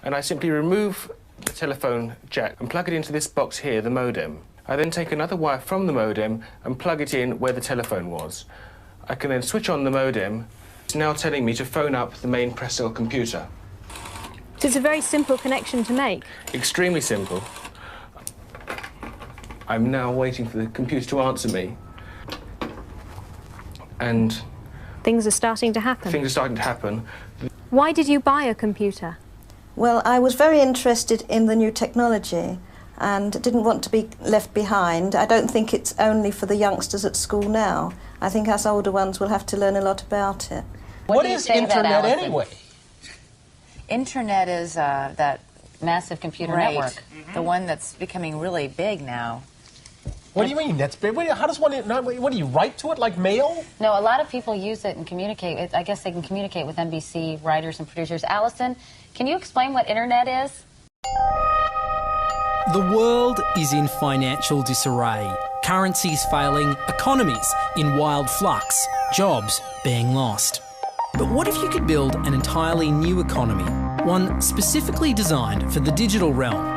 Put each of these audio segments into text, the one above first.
and I simply remove the telephone jack and plug it into this box here, the modem. I then take another wire from the modem and plug it in where the telephone was. I can then switch on the modem. It's now telling me to phone up the main press-cell computer. So it's a very simple connection to make. Extremely simple. I'm now waiting for the computer to answer me. And things are starting to happen. Things are starting to happen. Why did you buy a computer? Well, I was very interested in the new technology and didn't want to be left behind. I don't think it's only for the youngsters at school now. I think us older ones will have to learn a lot about it. What is internet anyway? Internet is that massive computer network, the one that's becoming really big now. What do you mean? That's big. How does one? What do you write to it like mail? No, a lot of people use it and communicate. I guess they can communicate with NBC writers and producers. Allison, can you explain what internet is? The world is in financial disarray. Currencies failing, economies in wild flux, jobs being lost. But what if you could build an entirely new economy, one specifically designed for the digital realm?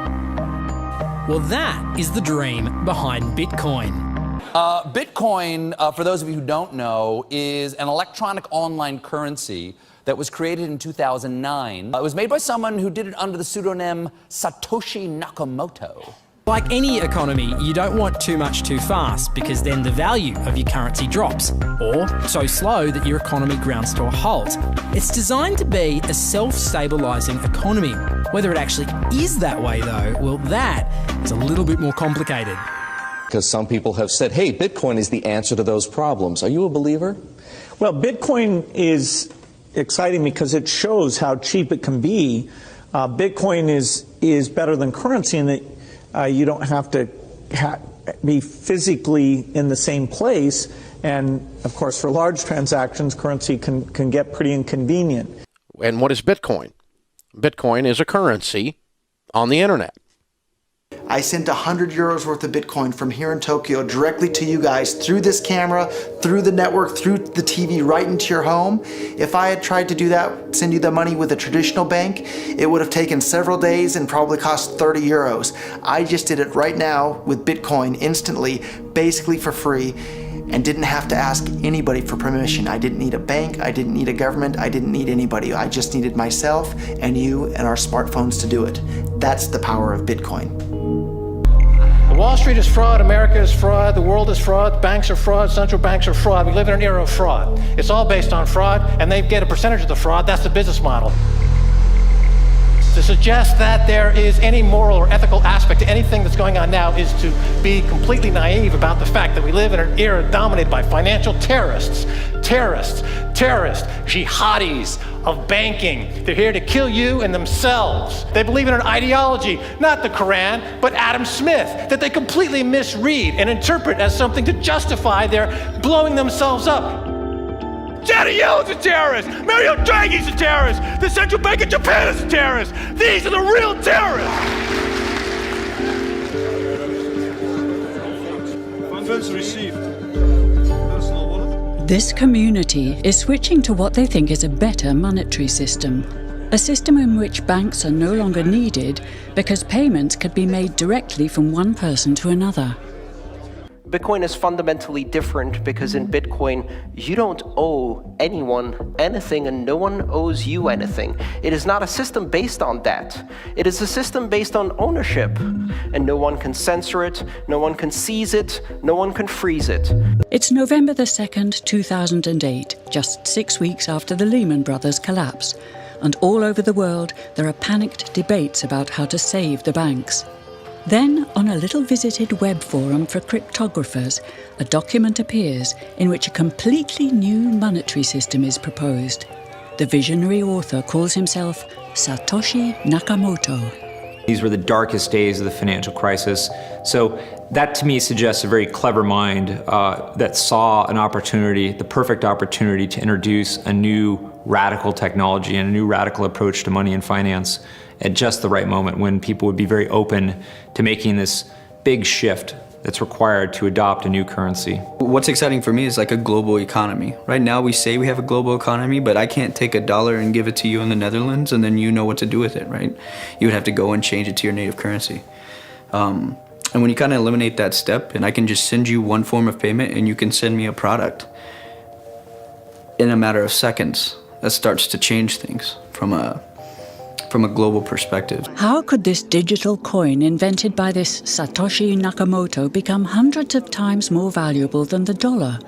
Well, that is the dream behind Bitcoin. Bitcoin, for those of you who don't know, is an electronic online currency that was created in 2009. It was made by someone who did it under the pseudonym Satoshi Nakamoto. Like any economy, you don't want too much too fast because then the value of your currency drops, or so slow that your economy grounds to a halt. It's designed to be a self-stabilising economy. Whether it actually is that way though, well, that is a little bit more complicated. Because some people have said, hey, Bitcoin is the answer to those problems. Are you a believer? Well, Bitcoin is exciting because it shows how cheap it can be. Bitcoin is better than currency in that you don't have to be physically in the same place. And, of course, for large transactions, currency can get pretty inconvenient. And what is Bitcoin? Bitcoin is a currency on the internet. I sent 100 euros worth of Bitcoin from here in Tokyo directly to you guys through this camera, through the network, through the TV, right into your home. If I had tried to do that, send you the money with a traditional bank, it would have taken several days and probably cost 30 euros. I just did it right now with Bitcoin instantly, basically for free, and didn't have to ask anybody for permission. I didn't need a bank, I didn't need a government, I didn't need anybody. I just needed myself and you and our smartphones to do it. That's the power of Bitcoin. Wall Street is fraud, America is fraud, the world is fraud, banks are fraud, central banks are fraud. We live in an era of fraud. It's all based on fraud, and they get a percentage of the fraud. That's the business model. To suggest that there is any moral or ethical aspect to anything that's going on now is to be completely naive about the fact that we live in an era dominated by financial terrorists, jihadis of banking. They're here to kill you and themselves. They believe in an ideology, not the Quran, but Adam Smith, that they completely misread and interpret as something to justify their blowing themselves up. Janet Yellen's a terrorist! Mario Draghi's a terrorist! The Central Bank of Japan is a terrorist! These are the real terrorists! Funds received. This community is switching to what they think is a better monetary system. A system in which banks are no longer needed because payments could be made directly from one person to another. Bitcoin is fundamentally different because in Bitcoin, you don't owe anyone anything and no one owes you anything. It is not a system based on debt. It is a system based on ownership. And no one can censor it, no one can seize it, no one can freeze it. It's November the 2nd, 2008, just 6 weeks after the Lehman Brothers collapse. And all over the world, there are panicked debates about how to save the banks. Then, on a little visited web forum for cryptographers, a document appears in which a completely new monetary system is proposed. The visionary author calls himself Satoshi Nakamoto. These were the darkest days of the financial crisis. So that to me suggests a very clever mind that saw an opportunity, the perfect opportunity to introduce a new radical technology and a new radical approach to money and finance at just the right moment when people would be very open to making this big shift that's required to adopt a new currency. What's exciting for me is like a global economy. Right now we say we have a global economy, but I can't take $1 and give it to you in the Netherlands and then you know what to do with it, right? You would have to go and change it to your native currency. And when you kind of eliminate that step, and I can just send you one form of payment and you can send me a product in a matter of seconds, that starts to change things from a global perspective. How could this digital coin invented by this Satoshi Nakamoto become hundreds of times more valuable than the dollar?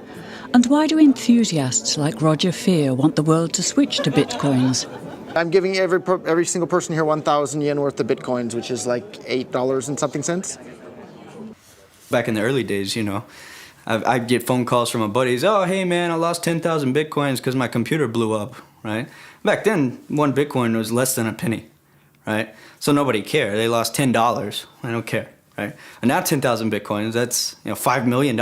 And why do enthusiasts like Roger Fear want the world to switch to bitcoins? I'm giving every single person here 1,000 yen worth of bitcoins, which is like $8 and something cents. Back in the early days, you know, I'd get phone calls from my buddies. Oh, hey man, I lost 10,000 bitcoins because my computer blew up, right? Back then, one bitcoin was less than a penny, right? So nobody cared. They lost $10. I don't care, right? And now 10,000 bitcoins, that's $5 million.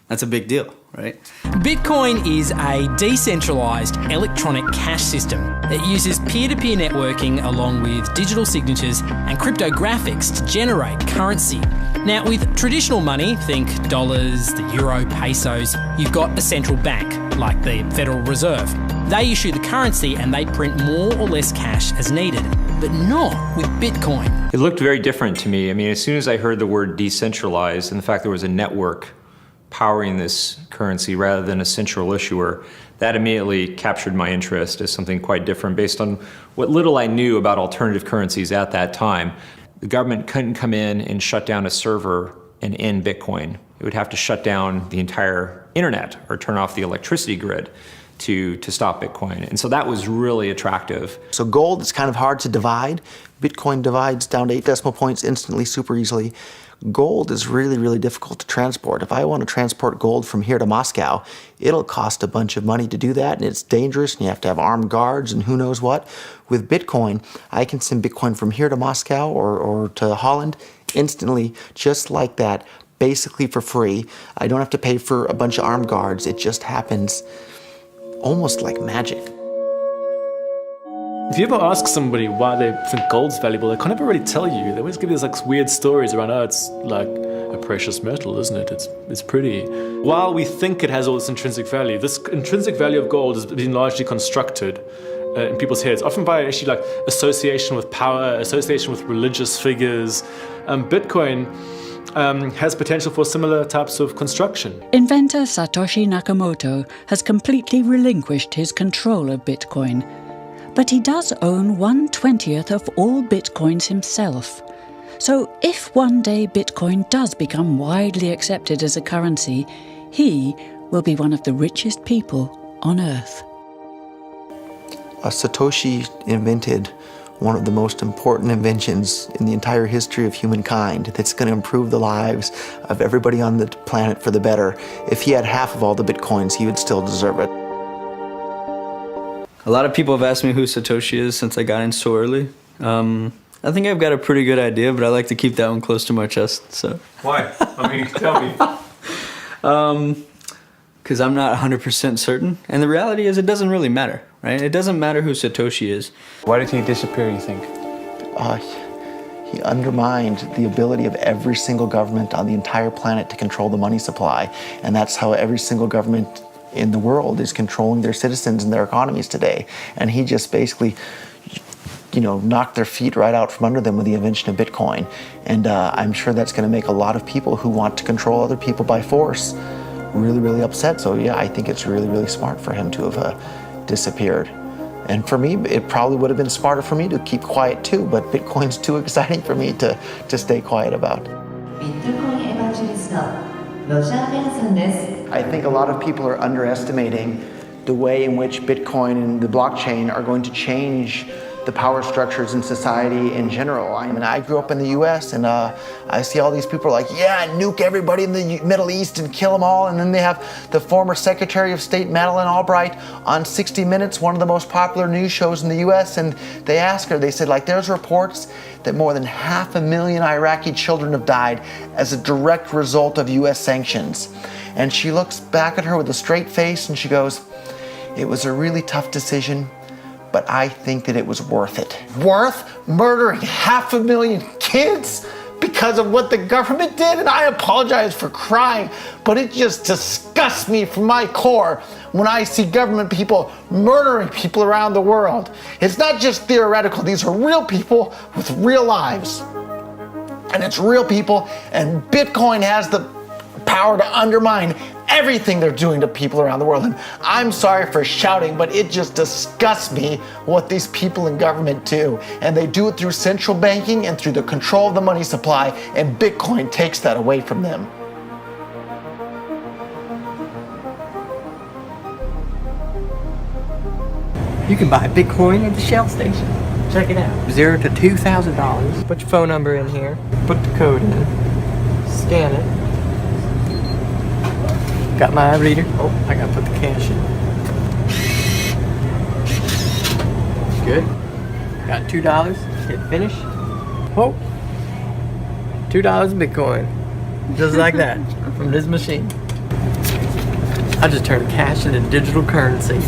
That's a big deal, right? Bitcoin is a decentralized electronic cash system that uses peer-to-peer networking along with digital signatures and cryptographics to generate currency. Now, with traditional money, think dollars, the euro, pesos, you've got a central bank, like the Federal Reserve. They issue the currency and they print more or less cash as needed, but not with Bitcoin. It looked very different to me. I mean, as soon as I heard the word decentralized and the fact there was a network powering this currency rather than a central issuer, that immediately captured my interest as something quite different based on what little I knew about alternative currencies at that time. The government couldn't come in and shut down a server and end Bitcoin. It would have to shut down the entire internet or turn off the electricity grid to stop Bitcoin. And so that was really attractive. So gold is kind of hard to divide. Bitcoin divides down to 8 decimal points instantly, super easily. Gold is really, really difficult to transport. If I want to transport gold from here to Moscow, it'll cost a bunch of money to do that, and it's dangerous, and you have to have armed guards and who knows what. With Bitcoin, I can send Bitcoin from here to Moscow or to Holland instantly, just like that, basically for free. I don't have to pay for a bunch of armed guards. It just happens almost like magic. If you ever ask somebody why they think gold's valuable, they can't ever really tell you. They always give you these like weird stories around, oh, it's like a precious metal, isn't it? It's pretty. While we think it has all this intrinsic value of gold has been largely constructed in people's heads, often by actually like association with power, association with religious figures. Bitcoin has potential for similar types of construction. Inventor Satoshi Nakamoto has completely relinquished his control of Bitcoin. But he does own 1/20th of all Bitcoins himself. So if one day Bitcoin does become widely accepted as a currency, he will be one of the richest people on Earth. Satoshi invented one of the most important inventions in the entire history of humankind that's going to improve the lives of everybody on the planet for the better. If he had half of all the Bitcoins, he would still deserve it. A lot of people have asked me who Satoshi is since I got in so early. I think I've got a pretty good idea, but I like to keep that one close to my chest. So. Why? I mean, tell me. Because I'm not 100% certain. And the reality is it doesn't really matter, right? It doesn't matter who Satoshi is. Why did he disappear, you think? He undermined the ability of every single government on the entire planet to control the money supply. And that's how every single government in the world is controlling their citizens and their economies today. And he just basically, knocked their feet right out from under them with the invention of Bitcoin. And I'm sure that's going to make a lot of people who want to control other people by force really, really upset. So yeah, I think it's really, really smart for him to have disappeared. And for me, it probably would have been smarter for me to keep quiet too, but Bitcoin's too exciting for me to stay quiet about. I think a lot of people are underestimating the way in which Bitcoin and the blockchain are going to change the power structures in society in general. I mean, I grew up in the US and I see all these people like, yeah, nuke everybody in the Middle East and kill them all. And then they have the former Secretary of State, Madeleine Albright, on 60 Minutes, one of the most popular news shows in the US. And they asked her, they said, like, there's reports that more than 500,000 Iraqi children have died as a direct result of US sanctions. And she looks back at her with a straight face and she goes, it was a really tough decision, but I think that it was worth it. Worth murdering 500,000 kids because because of what the government did, and I apologize for crying, but it just disgusts me from my core when I see government people murdering people around the world. It's not just theoretical, these are real people with real lives. And it's real people, and Bitcoin has the power to undermine everything they're doing to people around the world. And I'm sorry for shouting, but it just disgusts me what these people in government do. And they do it through central banking and through the control of the money supply, and Bitcoin takes that away from them. You can buy Bitcoin at the Shell station. Check it out. $0 to $2,000. Put your phone number in here. Put the code in. Scan it. Got my reader. Oh, I gotta put the cash in. Good. Got $2. Hit finish. Oh. $2 in Bitcoin. Just like that. From this machine. I just turned cash into digital currency.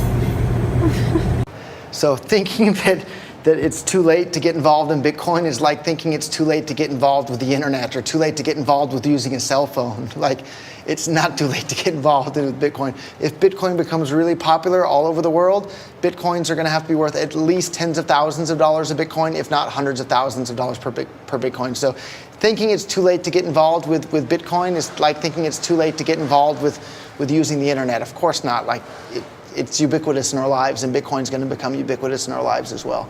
So thinking that it's too late to get involved in Bitcoin is like thinking it's too late to get involved with the internet or too late to get involved with using a cell phone. Like, it's not too late to get involved with Bitcoin. If Bitcoin becomes really popular all over the world, Bitcoins are going to have to be worth at least tens of thousands of dollars a Bitcoin, if not hundreds of thousands of dollars per Bitcoin. So thinking it's too late to get involved with Bitcoin is like thinking it's too late to get involved with using the internet. Of course not. Like, it's ubiquitous in our lives, and Bitcoin's going to become ubiquitous in our lives as well.